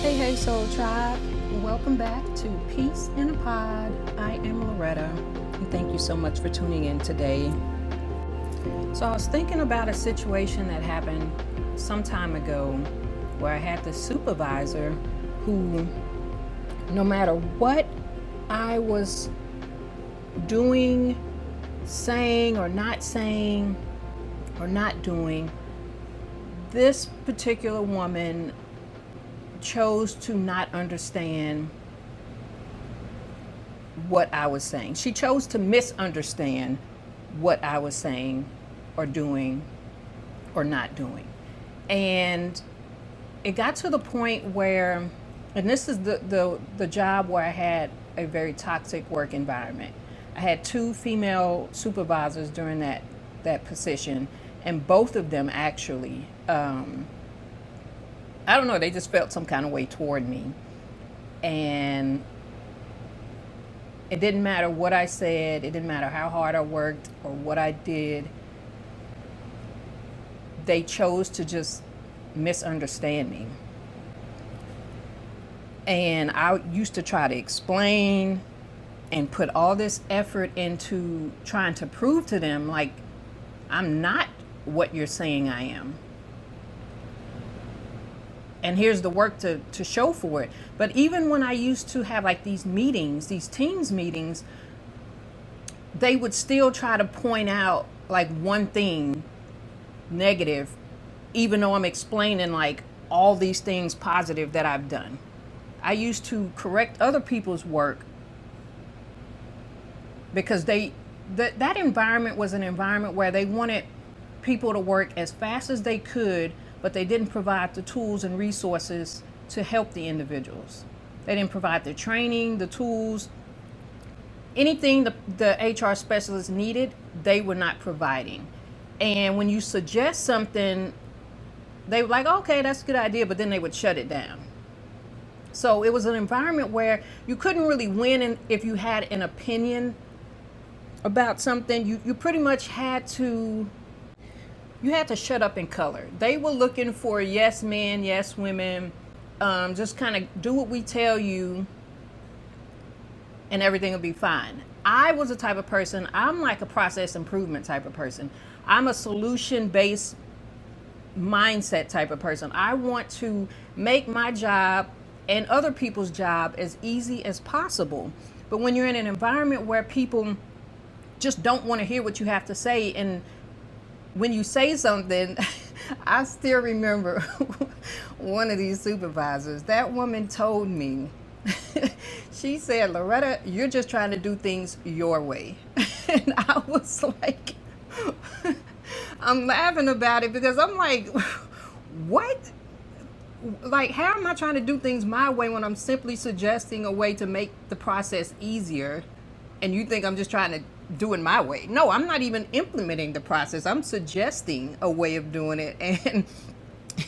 Hey, Soul Tribe. Welcome back to Peace in a Pod. I am Loretta, and thank you so much for tuning in today. So I was thinking about a situation that happened some time ago where I had this supervisor who, no matter what I was doing, saying or not doing, this particular woman chose to not understand what I was saying. She chose to misunderstand what I was saying or doing or not doing. And it got to the point where, and this is the job where I had a very toxic work environment. I had two female supervisors during that position, and both of them actually I don't know, they just felt some kind of way toward me. And it didn't matter what I said, it didn't matter how hard I worked or what I did. They chose to just misunderstand me. And I used to try to explain and put all this effort into trying to prove to them, like, I'm not what you're saying I am. And here's the work to show for it. But even when I used to have like these meetings, these teams meetings, they would still try to point out like one thing negative, even though I'm explaining like all these things positive that I've done. I used to correct other people's work because that environment was an environment where they wanted people to work as fast as they could, but they didn't provide the tools and resources to help the individuals. They didn't provide the training, the tools, anything the HR specialists needed, they were not providing. And when you suggest something, they were like, okay, that's a good idea, but then they would shut it down. So it was an environment where you couldn't really win if you had an opinion about something. You pretty much had to shut up and color. They were looking for yes men, yes women, just kind of do what we tell you and everything will be fine. I was the type of person, I'm like a process improvement type of person. I'm a solution-based mindset type of person. I want to make my job and other people's job as easy as possible. But when you're in an environment where people just don't want to hear what you have to say, and when you say something, I still remember one of these supervisors, that woman told me, she said, Loretta, you're just trying to do things your way. And I was like, I'm laughing about it because I'm like, what? Like, how am I trying to do things my way when I'm simply suggesting a way to make the process easier? And you think I'm just trying to do it my way? No, I'm not even implementing the process. I'm suggesting a way of doing it.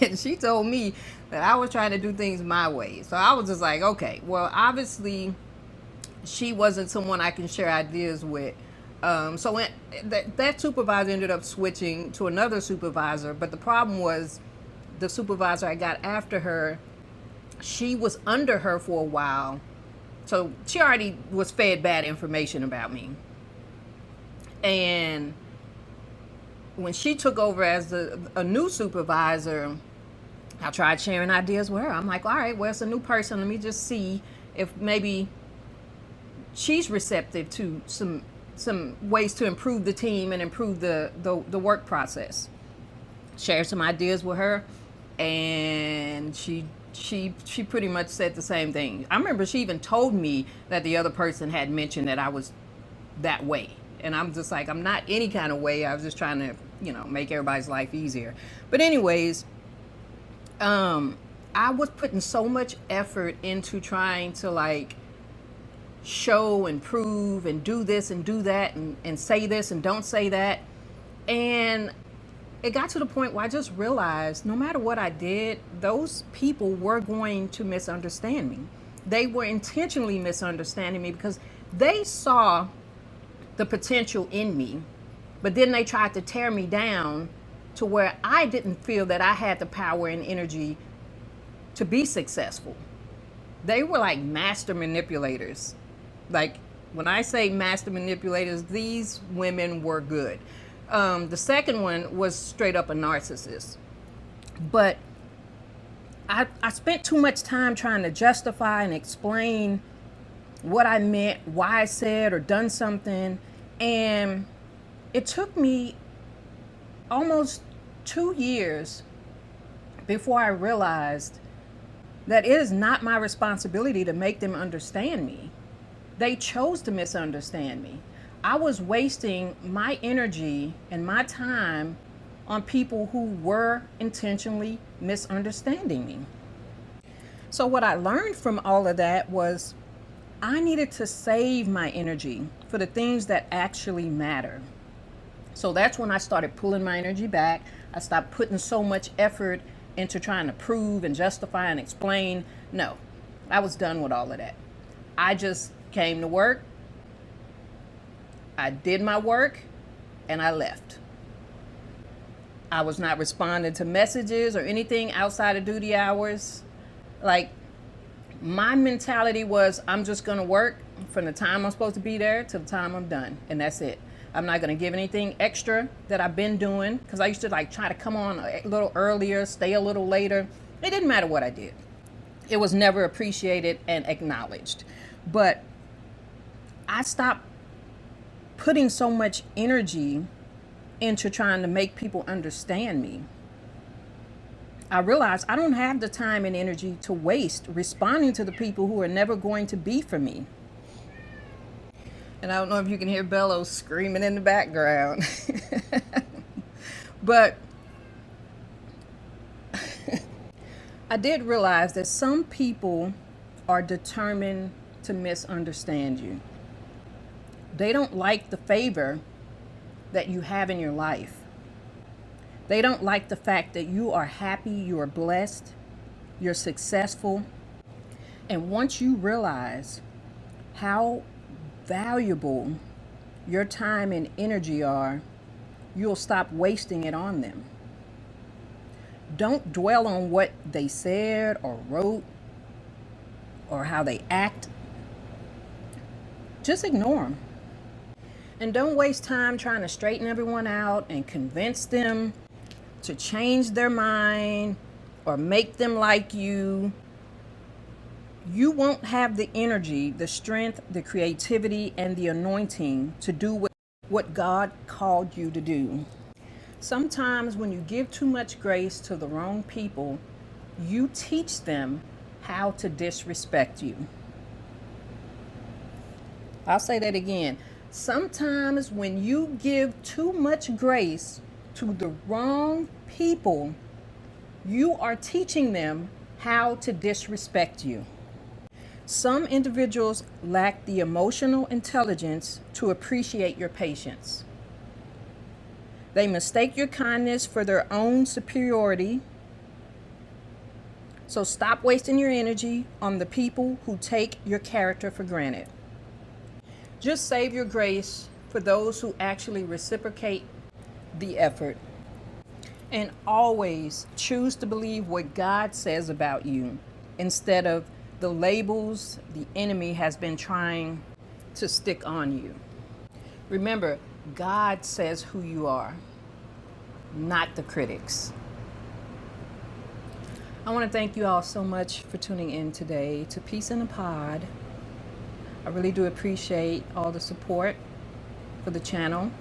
And she told me that I was trying to do things my way. So I was just like, okay, well, obviously she wasn't someone I can share ideas with. So when that supervisor ended up switching to another supervisor. But the problem was the supervisor I got after her, she was under her for a while. So she already was fed bad information about me. And when she took over as a new supervisor, I tried sharing ideas with her. I'm like, all right, well, it's a new person. Let me just see if maybe she's receptive to some ways to improve the team and improve the work process. Shared some ideas with her, and she pretty much said the same thing. I remember she even told me that the other person had mentioned that I was that way. And I'm just like, I'm not any kind of way. I was just trying to, make everybody's life easier. But anyways, I was putting so much effort into trying to like show and prove and do this and do that and say this and don't say that. And it got to the point where I just realized no matter what I did, those people were going to misunderstand me. They were intentionally misunderstanding me because they saw the potential in me, but then they tried to tear me down to where I didn't feel that I had the power and energy to be successful. They were like master manipulators. Like, when I say master manipulators, these women were good. The second one was straight up a narcissist. But I spent too much time trying to justify and explain what I meant, why I said or done something. And it took me almost 2 years before I realized that it is not my responsibility to make them understand me. They chose to misunderstand me. I was wasting my energy and my time on people who were intentionally misunderstanding me. So what I learned from all of that was I needed to save my energy for the things that actually matter. So that's when I started pulling my energy back. I stopped putting so much effort into trying to prove and justify and explain. No, I was done with all of that. I just came to work, I did my work, and I left. I was not responding to messages or anything outside of duty hours. Like, my mentality was, I'm just gonna work from the time I'm supposed to be there to the time I'm done, and that's it. I'm not gonna give anything extra that I've been doing, because I used to like try to come on a little earlier, stay a little later. It didn't matter what I did. It was never appreciated and acknowledged. But I stopped putting so much energy into trying to make people understand me. I realized I don't have the time and energy to waste responding to the people who are never going to be for me. And I don't know if you can hear Bellows screaming in the background. But I did realize that some people are determined to misunderstand you. They don't like the favor that you have in your life. They don't like the fact that you are happy, you are blessed, you're successful. And once you realize how valuable your time and energy are, you'll stop wasting it on them. Don't dwell on what they said or wrote or how they act. Just ignore them. And don't waste time trying to straighten everyone out and convince them to change their mind or make them like you. You won't have the energy, the strength, the creativity, and the anointing to do what God called you to do. Sometimes when you give too much grace to the wrong people, you teach them how to disrespect you. I'll say that again. Sometimes when you give too much grace to the wrong people, you are teaching them how to disrespect you. Some individuals lack the emotional intelligence to appreciate your patience. They mistake your kindness for their own superiority. So stop wasting your energy on the people who take your character for granted. Just save your grace for those who actually reciprocate the effort. And always choose to believe what God says about you instead of the labels the enemy has been trying to stick on you. Remember, God says who you are, not the critics. I want to thank you all so much for tuning in today to Peace in a Pod. I really do appreciate all the support for the channel,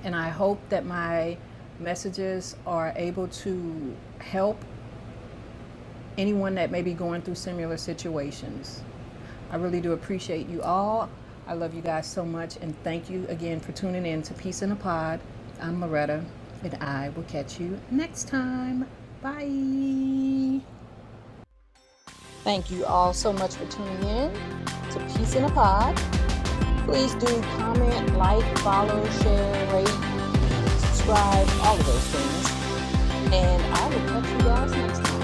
and I hope that my messages are able to help anyone that may be going through similar situations. I really do appreciate you all. I love you guys so much, and thank you again for tuning in to Peace in a Pod. I'm Loretta, and I will catch you next time. Bye. Thank you all so much for tuning in to Peace in a Pod. Please do comment, like, follow, share, rate, subscribe, all of those things. And I will catch you guys next time.